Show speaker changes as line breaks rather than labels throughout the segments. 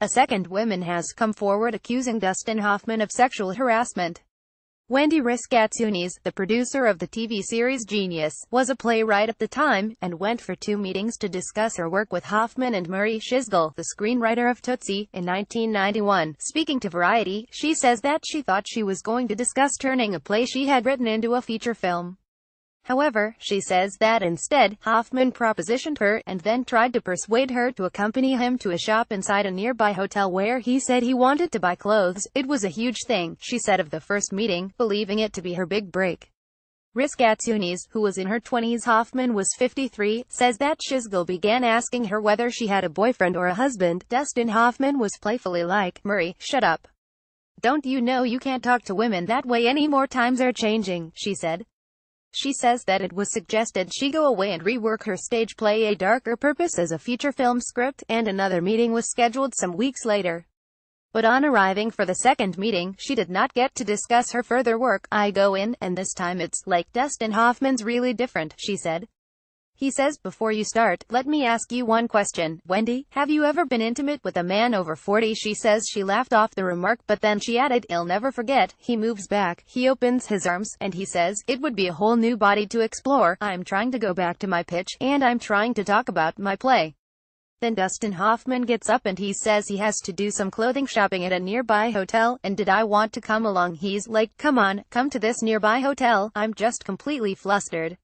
A second woman has come forward accusing Dustin Hoffman of sexual harassment. Wendy Riss Gatsiounis, the producer of the TV series Genius, was a playwright at the time, and went for 2 meetings to discuss her work with Hoffman and Murray Shisgill, the screenwriter of Tootsie, in 1991. Speaking to Variety, she says that she thought she was going to discuss turning a play she had written into a feature film. However, she says that instead, Hoffman propositioned her, and then tried to persuade her to accompany him to a shop inside a nearby hotel where he said he wanted to buy clothes. It was a huge thing, she said of the first meeting, believing it to be her big break. Riss Gatsiounis, who was in her 20s, Hoffman was 53, says that Shisgill began asking her whether she had a boyfriend or a husband. Dustin Hoffman was playfully like, "Murray, shut up. Don't you know you can't talk to women that way anymore? Times are changing," she said. She says that it was suggested she go away and rework her stage play A Darker Purpose as a feature film script, and another meeting was scheduled some weeks later. But on arriving for the second meeting, she did not get to discuss her further work. "I go in, and this time it's like Dustin Hoffman's really different," she said. He says, "Before you start, let me ask you one question, Wendy. Have you ever been intimate with a man over 40? She says she laughed off the remark, but then she added, "I'll never forget." He moves back, he opens his arms, and he says, "It would be a whole new body to explore. I'm trying to go back to my pitch, and I'm trying to talk about my play." Then Dustin Hoffman gets up and he says he has to do some clothing shopping at a nearby hotel, and did I want to come along? He's like, "Come on, come to this nearby hotel." I'm just completely flustered.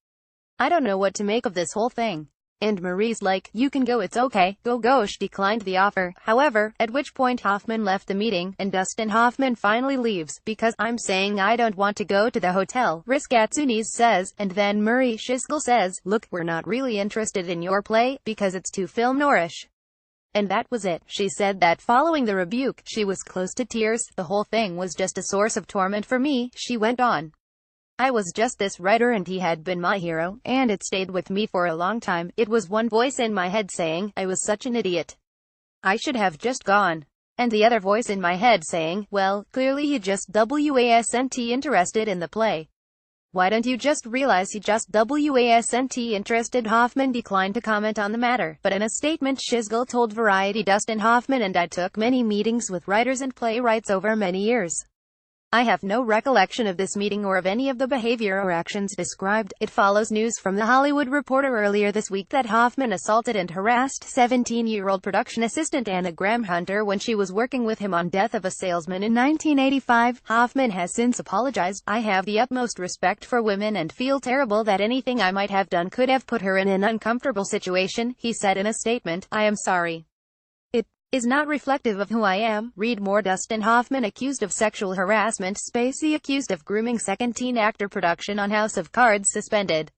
I don't know what to make of this whole thing. And Murray's like, "You can go, it's okay, go." She declined the offer, however, at which point Hoffman left the meeting, and Dustin Hoffman finally leaves, because I'm saying I don't want to go to the hotel, Riss Gatsiounis says, and then Murray Shisgill says, "Look, we're not really interested in your play, because it's too film noirish." And that was it. She said that following the rebuke, she was close to tears. "The whole thing was just a source of torment for me," she went on. "I was just this writer and he had been my hero, and it stayed with me for a long time. It was one voice in my head saying, I was such an idiot. I should have just gone. And the other voice in my head saying, well, clearly he just wasn't interested in the play. Why don't you just realize he just wasn't interested?" Hoffman declined to comment on the matter, but in a statement Shisgill told Variety, "Dustin Hoffman and I took many meetings with writers and playwrights over many years. I have no recollection of this meeting or of any of the behavior or actions described." It follows news from The Hollywood Reporter earlier this week that Hoffman assaulted and harassed 17-year-old production assistant Anna Graham Hunter when she was working with him on Death of a Salesman in 1985. Hoffman has since apologized. "I have the utmost respect for women and feel terrible that anything I might have done could have put her in an uncomfortable situation," he said in a statement. "I am sorry. Is not reflective of who I am." Read more. Dustin Hoffman accused of sexual harassment. Spacey accused of grooming second teen actor. Production on House of Cards suspended.